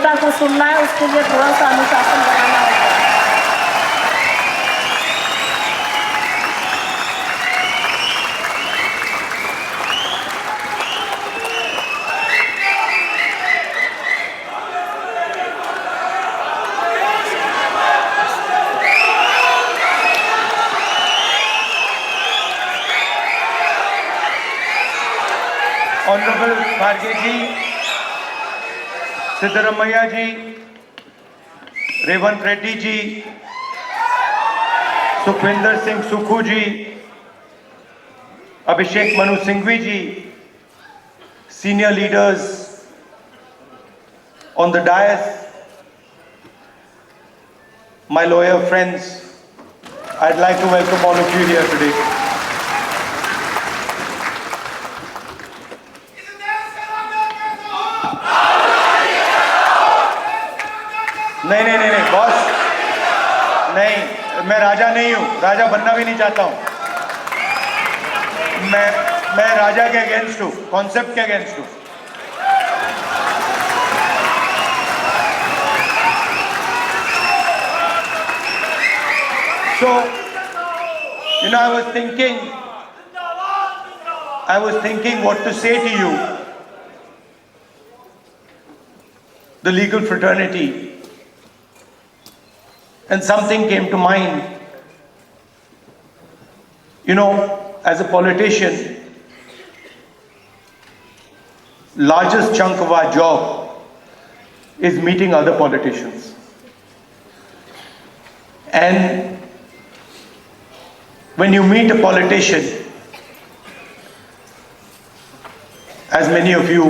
जनता को सुनना है, उसके लिए थोड़ा सा अनुशासन बनाना होगा। Honorable Kharge ji, Siddaramaiah ji, Revant Reddy ji, Sukhwinder Singh Sukhu ji, Abhishek Manu Singhvi ji, senior leaders on the dais, my lawyer friends, I'd like to welcome all of you here today. नहीं boss, नहीं, मैं राजा नहीं हूं, राजा बनना भी नहीं चाहता हूं। मैं राजा के अगेंस्ट हूं, कॉन्सेप्ट के अगेंस्ट हूं। So, you know, I was thinking what to say to you, the legal fraternity. And something came to mind. You know, as a politician, largest chunk of our job is meeting other politicians. And when you meet a politician, as many of you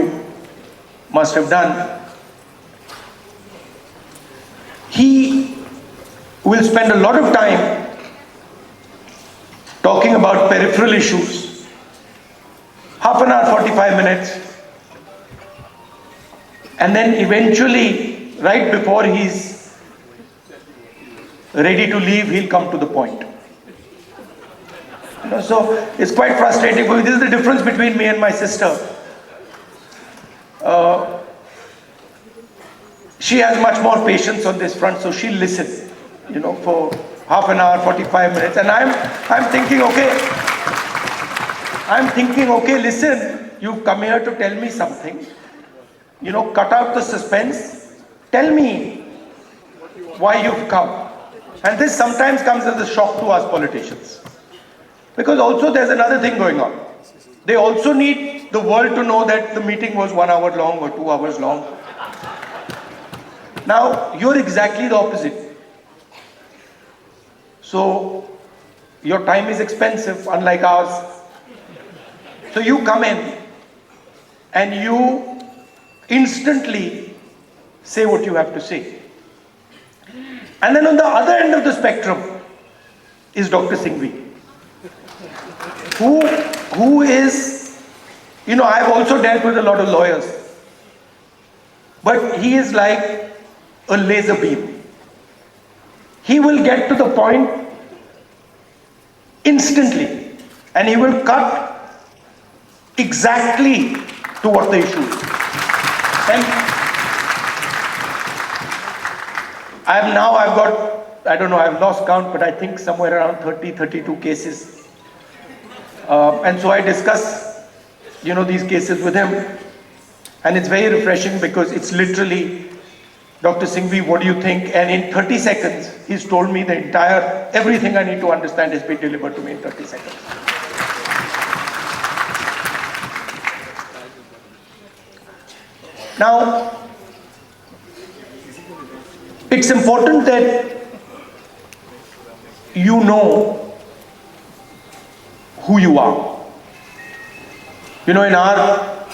must have done, he will spend a lot of time talking about peripheral issues, half an hour, 45 minutes, and then eventually, right before he's ready to leave, he'll come to the point. You know, so it's quite frustrating for me. This is the difference between me and my sister. She has much more patience on this front, so she'll listen, you know, for half an hour, 45 minutes. And I'm thinking, okay, listen, you've come here to tell me something. You know, cut out the suspense. Tell me why you've come. And this sometimes comes as a shock to us politicians. Because also there's another thing going on. They also need the world to know that the meeting was 1 hour long or 2 hours long. Now, you're exactly the opposite. So, your time is expensive, unlike ours. So you come in and you instantly say what you have to say. And then on the other end of the spectrum is Dr. Singhvi, who is, you know, I've also dealt with a lot of lawyers, but he is like a laser beam. He will get to the point instantly, and he will cut exactly to what the issue is. And I've got, I don't know, I've lost count, but I think somewhere around 32 cases. And so I discuss, you know, these cases with him, and it's very refreshing because it's literally, Dr. Singhvi, what do you think? And in 30 seconds, he's told me everything I need to understand has been delivered to me in 30 seconds. Now, it's important that you know who you are. You know, in our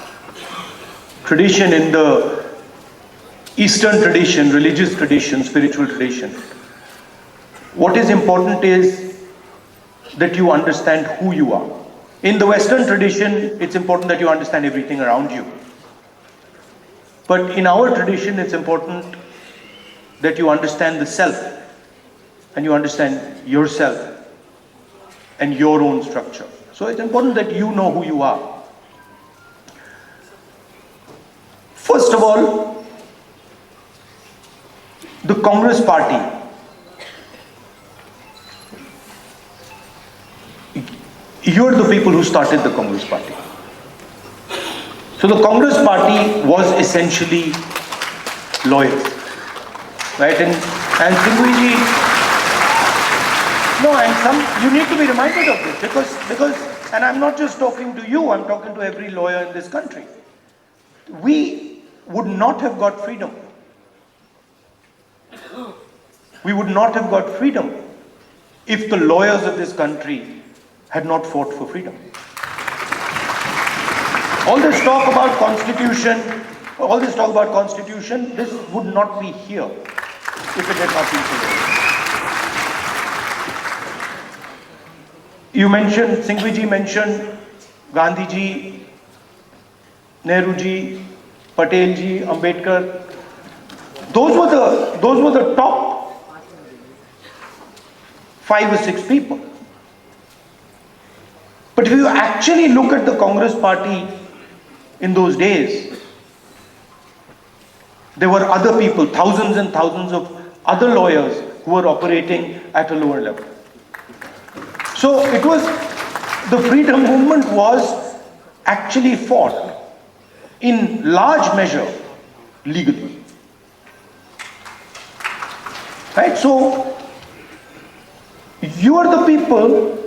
tradition, in the Eastern tradition, religious tradition, spiritual tradition, what is important is that you understand who you are. In the Western tradition, it's important that you understand everything around you. But in our tradition, it's important that you understand the self, and you understand yourself and your own structure. So it's important that you know who you are. First of all, the Congress party, you're the people who started the Congress party. So the Congress party was essentially lawyers, right? And Singhvi, no, and you need to be reminded of this because, and I'm not just talking to you, I'm talking to every lawyer in this country. We would not have got freedom. We would not have got freedom if the lawyers of this country had not fought for freedom. All this talk about constitution, this would not be here if it had not been for them. You mentioned, Singhvi ji mentioned Gandhi ji, Nehru ji, Patel ji, Ambedkar. Those were the top 5 or 6 people. But if you actually look at the Congress party in those days, there were other people, thousands and thousands of other lawyers who were operating at a lower level. So the freedom movement was actually fought in large measure legally. Right? So you are the people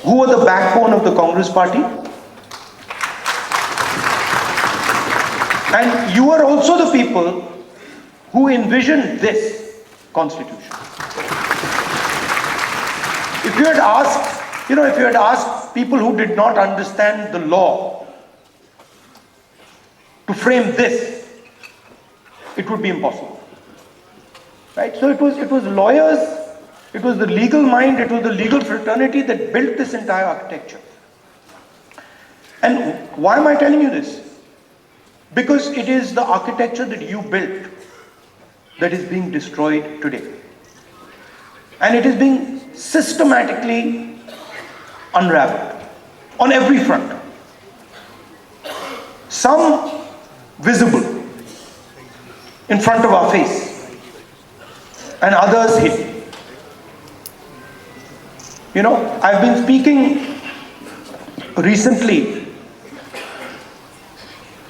who were the backbone of the Congress party. And you are also the people who envisioned this constitution. If you had asked people who did not understand the law to frame this, it would be impossible. Right? So it was lawyers, it was the legal mind, it was the legal fraternity that built this entire architecture. And why am I telling you this? Because it is the architecture that you built that is being destroyed today. And it is being systematically unraveled on every front. Some visible in front of our face and others hidden. You know, I've been speaking recently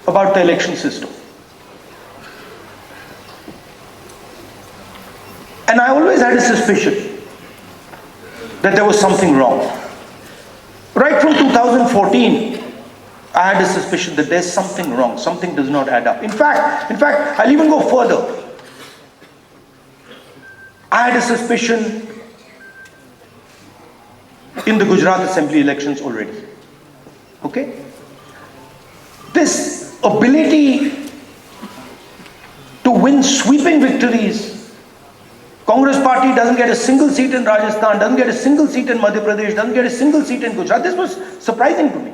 about the election system. And I always had a suspicion that there was something wrong. Right from 2014, I had a suspicion that there's something wrong, something does not add up. In fact, I'll even go further. I had a suspicion in the Gujarat Assembly elections already. Okay? This ability to win sweeping victories. Congress party doesn't get a single seat in Rajasthan, doesn't get a single seat in Madhya Pradesh, doesn't get a single seat in Gujarat. This was surprising to me.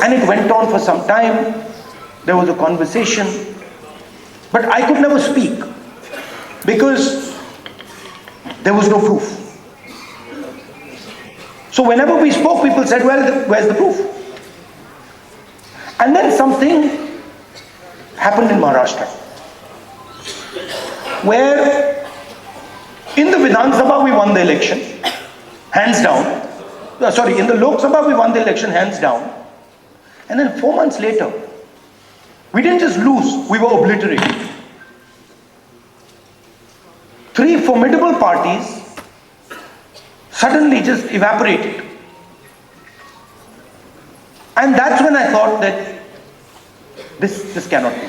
And it went on for some time. There was a conversation, but I could never speak because there was no proof. So whenever we spoke, people said, well, where's the proof? And then something happened in Maharashtra, where in the Vidhan Sabha we won the election, hands down. In the Lok Sabha we won the election, hands down. And then 4 months later, we didn't just lose, we were obliterated. 3 formidable parties suddenly just evaporated. And that's when I thought that this cannot be.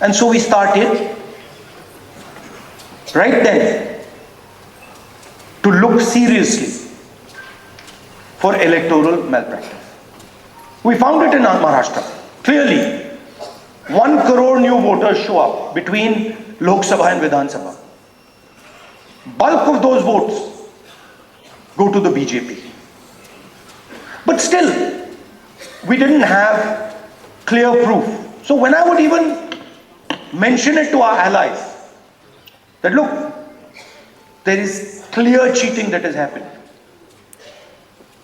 And so we started right then to look seriously for electoral malpractice. We found it in Maharashtra. Clearly, 1 crore new voters show up between Lok Sabha and Vidhan Sabha. Bulk of those votes go to the BJP. But still, we didn't have clear proof. So when I would even mention it to our allies, that look, there is clear cheating that has happened,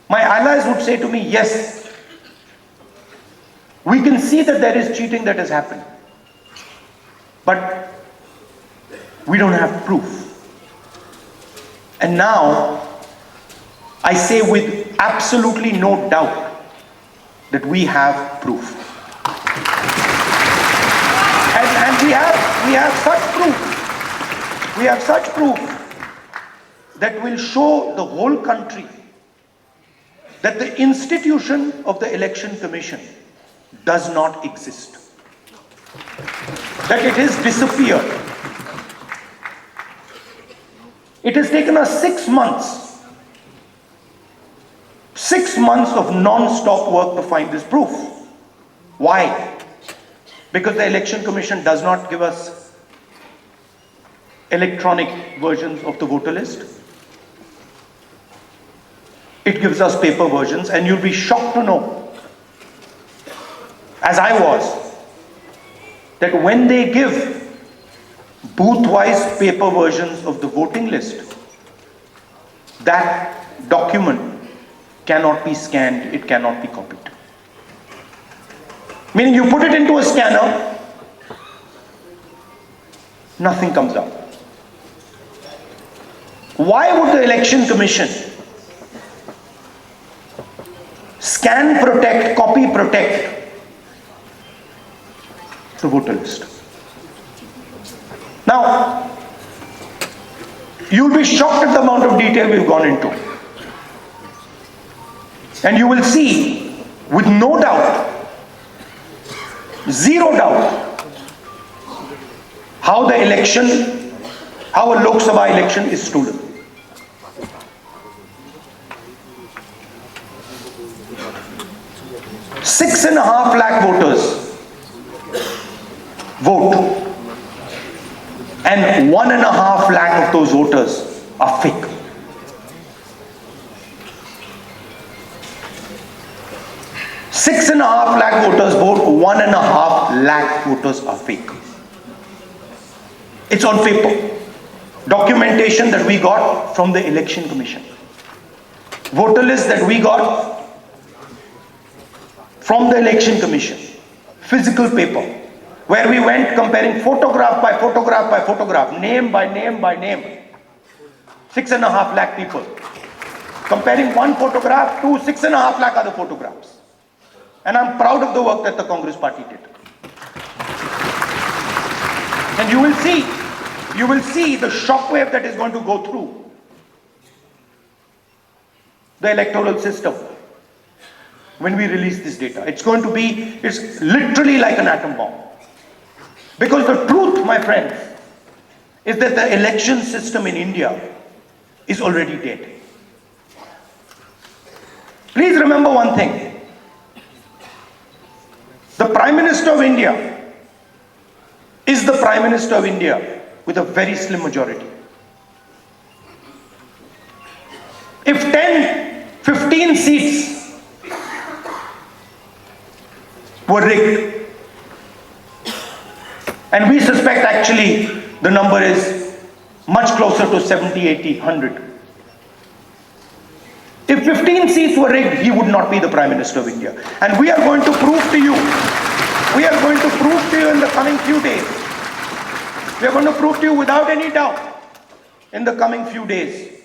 My allies would say to me, yes, we can see that there is cheating that has happened, but we don't have proof. And now, I say with absolutely no doubt that we have proof. And we have such proof. We have such proof that will show the whole country that the institution of the Election Commission does not exist. That it has disappeared. It has taken us 6 months. 6 months of non-stop work to find this proof. Why? Because the Election Commission does not give us electronic versions of the voter list. It gives us paper versions, and you'll be shocked to know, as I was, that when they give booth-wise paper versions of the voting list, that document cannot be scanned, it cannot be copied. Meaning you put it into a scanner, nothing comes out. Why would the Election Commission scan protect, copy protect the voter list? Now, you'll be shocked at the amount of detail we've gone into. And you will see, with no doubt, zero doubt, how the election, how a Lok Sabha election is stolen. Six and a half lakh voters vote, and 1.5 lakh of those voters are fake. Six and a half lakh voters vote, 1.5 lakh voters are fake. It's on paper. Documentation that we got from the Election Commission. Voter list that we got from the Election Commission. Physical paper. Where we went comparing photograph by photograph by photograph, name by name by name. 6.5 lakh people. Comparing one photograph to 6.5 lakh other photographs. And I'm proud of the work that the Congress party did. And you will see the shockwave that is going to go through the electoral system when we release this data. It's literally like an atom bomb. Because the truth, my friends, is that the election system in India is already dead. Please remember one thing. The Prime Minister of India is the Prime Minister of India with a very slim majority. If 10, 15 seats were rigged, and we suspect actually the number is much closer to 70, 80, 100. If 15 seats were rigged, he would not be the Prime Minister of India. And we are going to prove to you, in the coming few days, we are going to prove to you without any doubt in the coming few days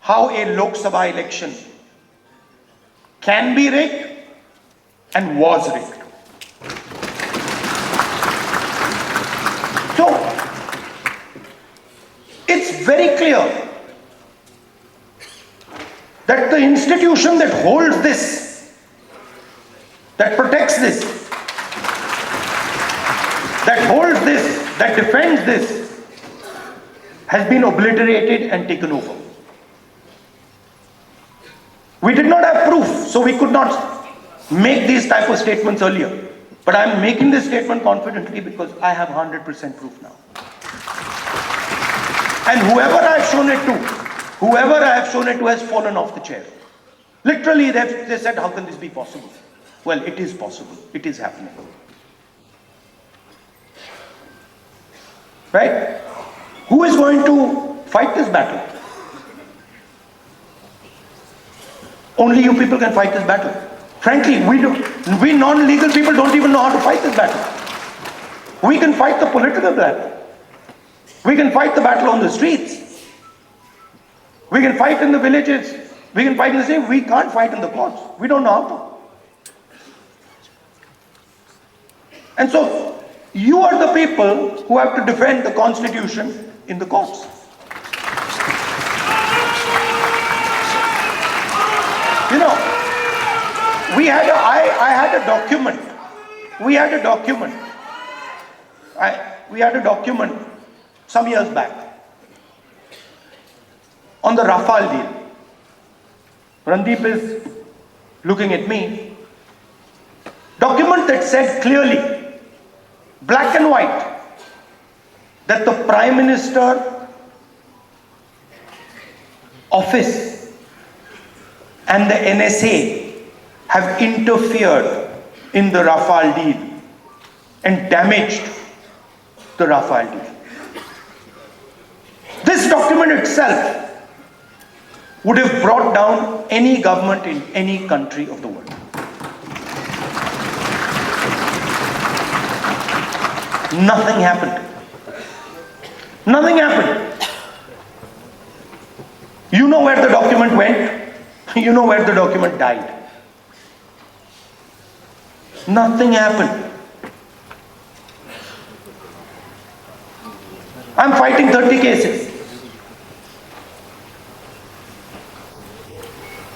how a Lok Sabha election can be rigged and was rigged. So, it's very clear that the institution that holds this, that protects this, that holds this, that defends this, has been obliterated and taken over. We did not have proof, so we could not make these type of statements earlier. But I'm making this statement confidently because I have 100% proof now. And whoever I have shown it to has fallen off the chair. Literally, they said, how can this be possible? Well, it is possible. It is happening. Right? Who is going to fight this battle? Only you people can fight this battle. Frankly, we non-legal people don't even know how to fight this battle. We can fight the political battle. We can fight the battle on the streets. We can fight in the villages. We can fight in the same. We can't fight in the courts. We don't know how to. And so, you are the people who have to defend the constitution in the courts. You know, I had a document. We had a document some years back on the Rafale deal. Randeep is looking at me. Document that said clearly, black and white, that the Prime Minister office and the NSA have interfered in the Rafale deal and damaged the Rafale deal. This document itself would have brought down any government in any country of the world. Nothing happened. Nothing happened. You know where the document went? You know where the document died. Nothing happened. I'm fighting 30 cases.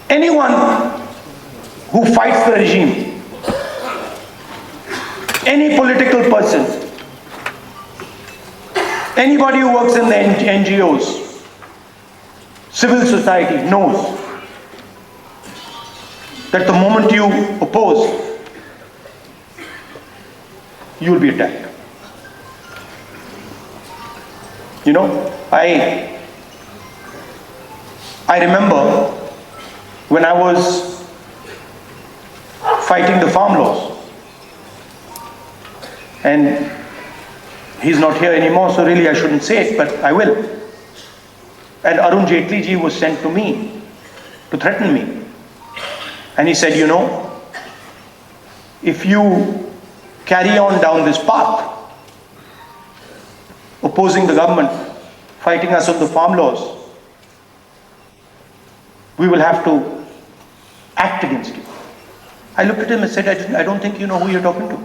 Anyone who fights the regime, any political person, anybody who works in the NGOs, civil society knows that the moment you oppose, you will be attacked. You know, I remember when I was fighting the farm laws, and he's not here anymore, so really I shouldn't say it, but I will. And Arun Jaitley ji was sent to me to threaten me. And he said, you know, if you carry on down this path, opposing the government, fighting us on the farm laws, we will have to act against you. I looked at him and said, I don't think you know who you're talking to.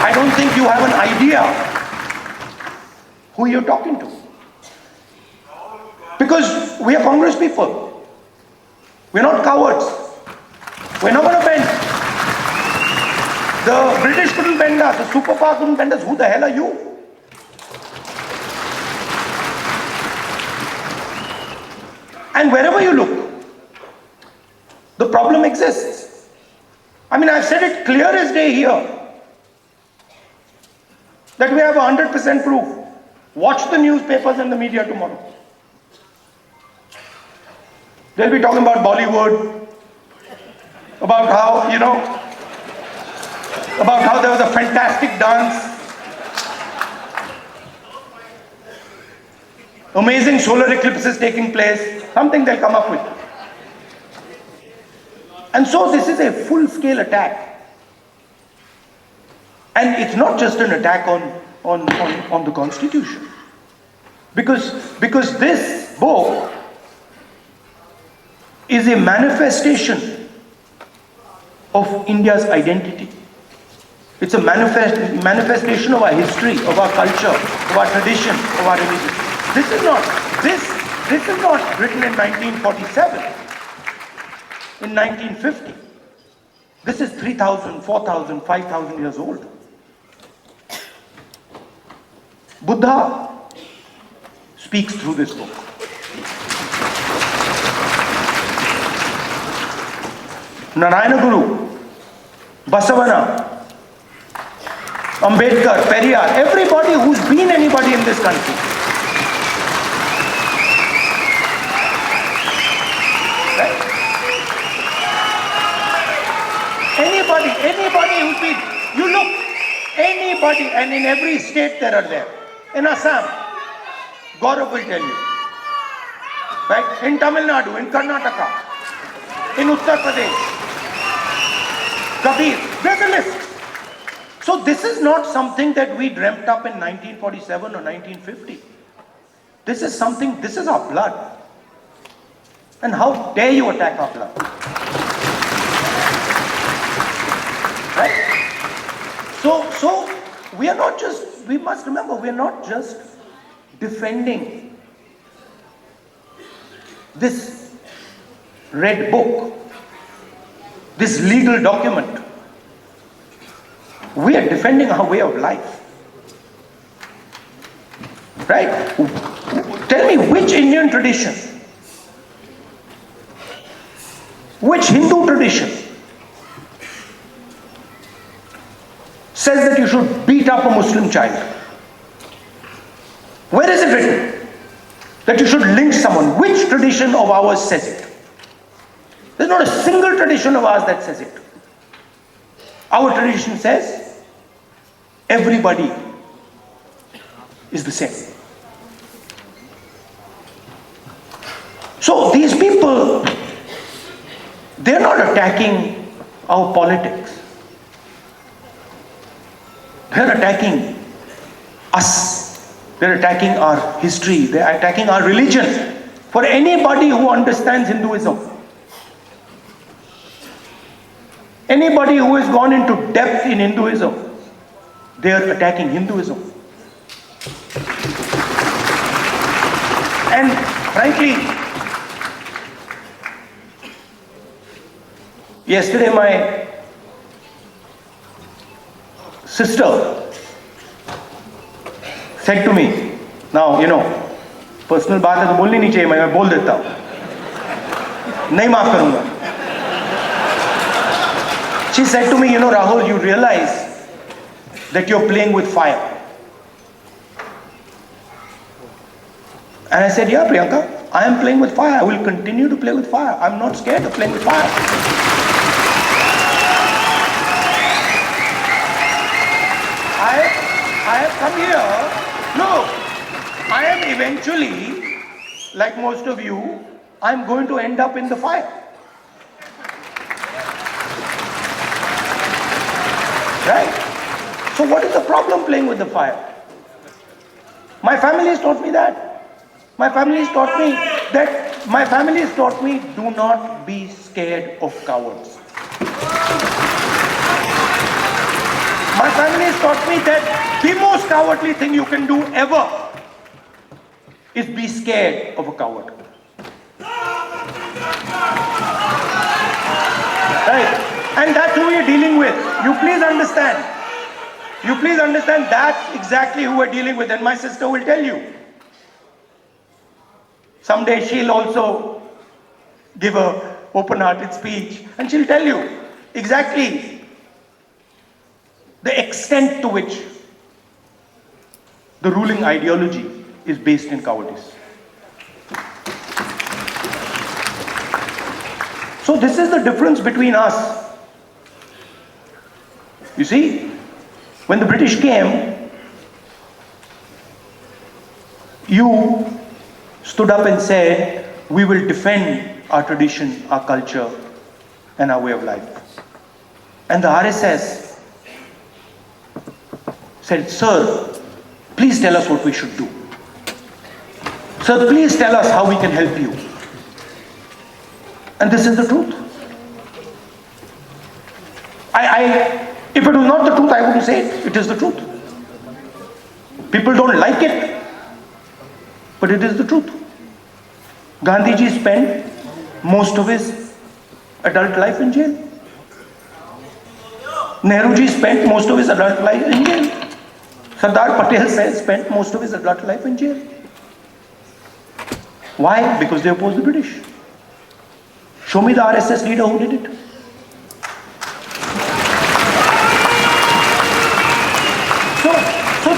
I don't think you have an idea who you're talking to. Because we are Congress people. We're not cowards. We're not going to bend. The British couldn't bend us. The superpower couldn't bend us. Who the hell are you? And wherever you look, the problem exists. I mean, I've said it clear as day here, that we have 100% proof. Watch the newspapers and the media tomorrow. They'll be talking about Bollywood, about how, you know, about how there was a fantastic dance, amazing solar eclipses taking place, something they'll come up with. And so this is a full-scale attack. And it's not just an attack on the Constitution. Because this book is a manifestation of India's identity. It's a manifestation of our history, of our culture, of our tradition, of our religion. This is not written in 1947, in 1950. This is 3,000, 4,000, 5,000 years old. Buddha speaks through this book. Narayana Guru, Basavana, Ambedkar, Periyar, everybody who's been anybody in this country. Right? Anybody who's been, you look, anybody, and in every state there are there. In Assam, Gaurav will tell you. right? In Tamil Nadu, in Karnataka, in Uttar Pradesh, Kabir, there's a list. So this is not something that we dreamt up in 1947 or 1950. This is something, this is our blood. And how dare you attack our blood? Right? So we are not just, we must remember, we are not just defending this red book, this legal document. We are defending our way of life. Right? Tell me which Indian tradition, which Hindu tradition says that you should beat up a Muslim child? Where is it written that you should lynch someone? Which tradition of ours says it? There's not a single tradition of ours that says it. Our tradition says everybody is the same. So these people, they're not attacking our politics. They're attacking us. They're attacking our history. They're attacking our religion. For anybody who understands Hinduism, anybody who has gone into depth in Hinduism, they are attacking Hinduism. And frankly, yesterday my sister said to me, now you know, personal बात है तो बोलनी नहीं चाहिए, मैं बोल देता हूँ, नहीं माफ करूँगा. She said to me, you know, Rahul, you realize that you're playing with fire. And I said, yeah, Priyanka, I am playing with fire. I will continue to play with fire. I'm not scared of playing with fire. I have come here. Look, I am eventually, like most of you, I'm going to end up in the fire. Right? So what is the problem playing with the fire? My family has taught me that. My family has taught me do not be scared of cowards. My family has taught me that the most cowardly thing you can do ever is be scared of a coward. Right? And that's who we're dealing with. You please understand. You please understand that's exactly who we're dealing with. And my sister will tell you. Someday she'll also give a open-hearted speech and she'll tell you exactly the extent to which the ruling ideology is based in cowardice. So this is the difference between us. You see, when the British came, you stood up and said, we will defend our tradition, our culture, and our way of life. And the RSS said, sir, please tell us what we should do. Sir, please tell us how we can help you. And this is the truth. If it was not the truth, I wouldn't say it. It is the truth. People don't like it, but it is the truth. Gandhiji spent most of his adult life in jail. Nehruji spent most of his adult life in jail. Sardar Patel spent most of his adult life in jail. Why? Because they opposed the British. Show me the RSS leader who did it. So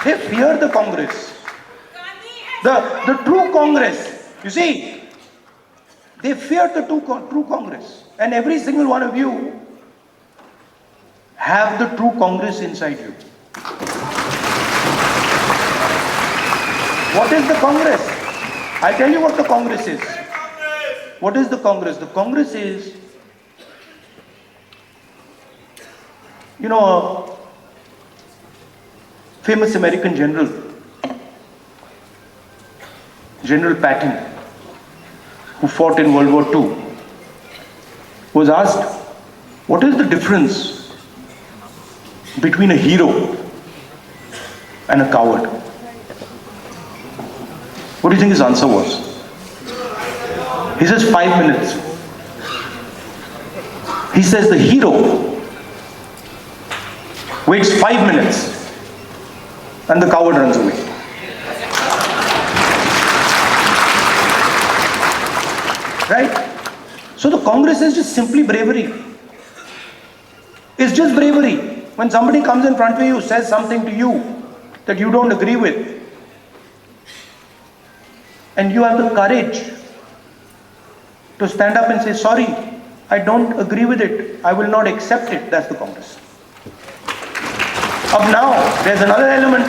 they fear the Congress. The true Congress. You see, they fear the true Congress. And every single one of you have the true Congress inside you. What is the Congress? I tell you what the Congress is. What is the Congress? The Congress is, you know, a famous American general, General Patton, who fought in World War II, was asked, what is the difference between a hero and a coward? What do you think his answer was? He says 5 minutes. He says the hero waits 5 minutes and the coward runs away. Right? So the Congress is just simply bravery. It's just bravery. When somebody comes in front of you, says something to you that you don't agree with, and you have the courage to stand up and say, sorry, I don't agree with it, I will not accept it, that's the Congress. Up now, there's another element.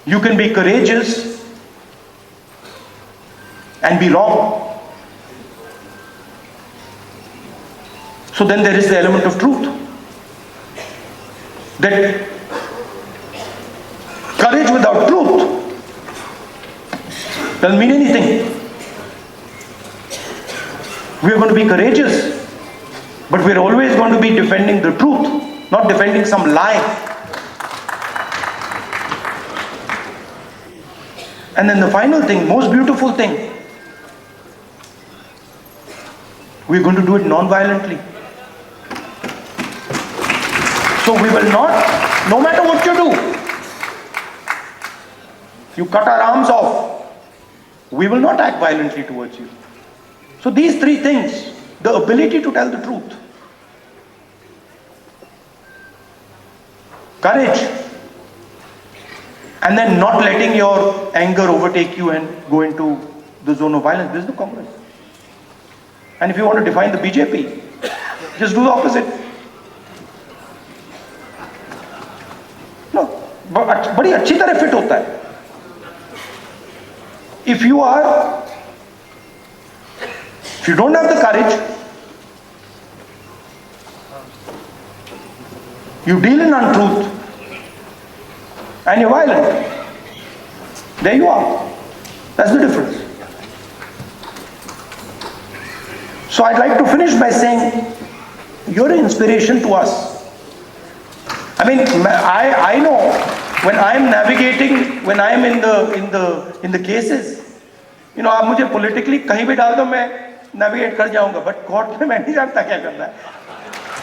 You can be courageous and be wrong. So then there is the element of truth. That courage without truth doesn't mean anything. We are going to be courageous, but we are always going to be defending the truth, not defending some lie. And then the final thing, most beautiful thing, we are going to do it non-violently. So we will not, no matter what you do, you cut our arms off, we will not act violently towards you. So these three things, the ability to tell the truth, courage, and then not letting your anger overtake you and go into the zone of violence. This is the Congress. And if you want to define the BJP, just do the opposite. No, बड़ी अच्छी तरह fit होता है. If you don't have the courage, you deal in untruth, and you're violent, there you are. That's the difference. So I'd like to finish by saying, you're an inspiration to us. I mean, I know when I'm navigating, when I'm in the cases, you know, आप मुझे politically कहीं भी डाल दो मैं navigate कर जाऊंगा, but court में मैं नहीं जानता क्या करना है.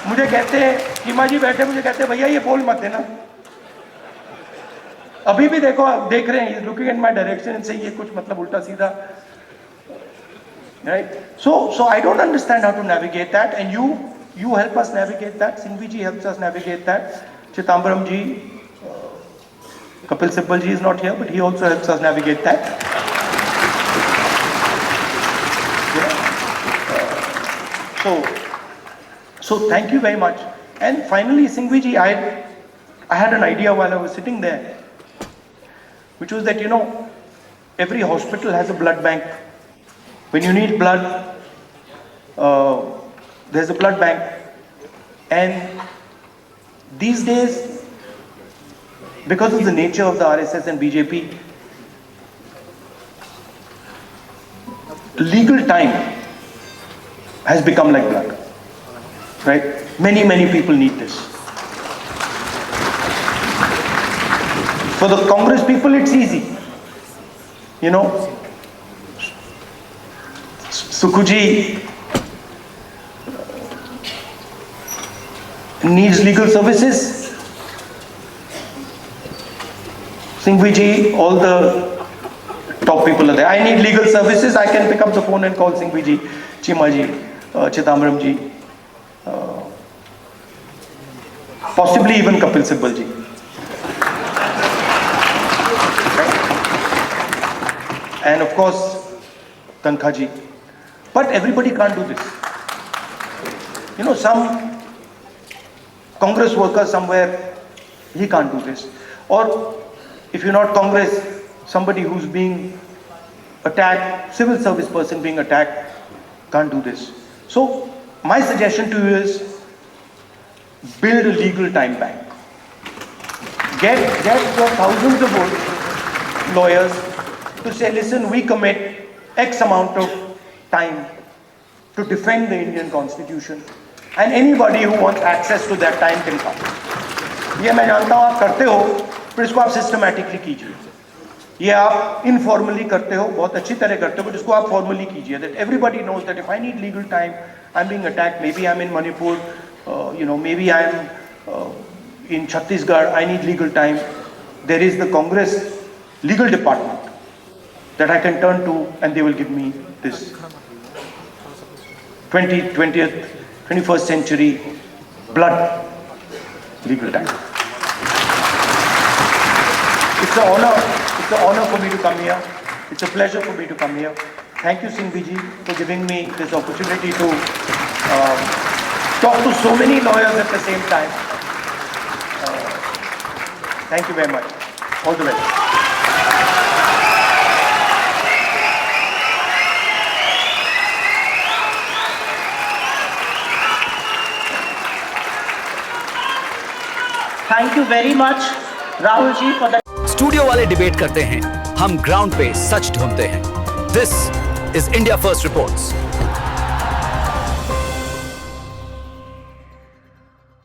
मुझे कहते हैं, कीमा जी बैठे मुझे कहते हैं भैया ये बोल मत देना. अभी भी देखो आप देख रहे हैं, he's looking in my direction and saying ये कुछ मतलब उल्टा सीधा. Right? So I don't understand how to navigate that, and you help us navigate that. Singhvi ji helps us navigate that. Chithambaram ji, Kapil Sibal ji is not here, but he also helps us navigate that. So thank you very much. And finally, Singhvi ji, I had an idea while I was sitting there, which was that, you know, every hospital has a blood bank. When you need blood, there's a blood bank. And these days, because of the nature of the RSS and BJP, legal time has become like blood. Right? Many people need this. For the Congress people, it's easy. You know, Sukhuji needs legal services. Singhvi ji, all the top people are there. I need legal services. I can pick up the phone and call Singhvi ji, Chima ji, Chithambaram ji, possibly even Kapil Sibal ji. And of course, Tankha ji. But everybody can't do this. You know, some Congress worker somewhere, he can't do this. Or if you're not Congress, somebody who's being attacked, civil service person being attacked, can't do this. So my suggestion to you is build a legal time bank. Get your thousands of lawyers to say, listen, we commit X amount of time to defend the Indian Constitution, and anybody who wants access to that time can come. ये मैं जानता हूँ आप करते हो, पर इसको आप सिस्टमैटिकली कीजिए. ये आप इनफॉर्मली करते हो, बहुत अच्छी तरह करते हो, but इसको आप फॉर्मली कीजिए. That everybody knows that if I need legal time, I'm being attacked. Maybe I'm in Manipur, maybe I'm in Chhattisgarh. I need legal time. There is the Congress legal department that I can turn to, and they will give me this 21st century blood legal time. It's an honor for me to come here. It's a pleasure for me to come here. Thank you, Singhji, for giving me this opportunity to talk to so many lawyers at the same time. Thank you very much. All the best. Thank you very much, Rahul ji, for the. Studio वाले debate करते हैं, हम ground पे सच ढूंढते हैं. This is India first reports.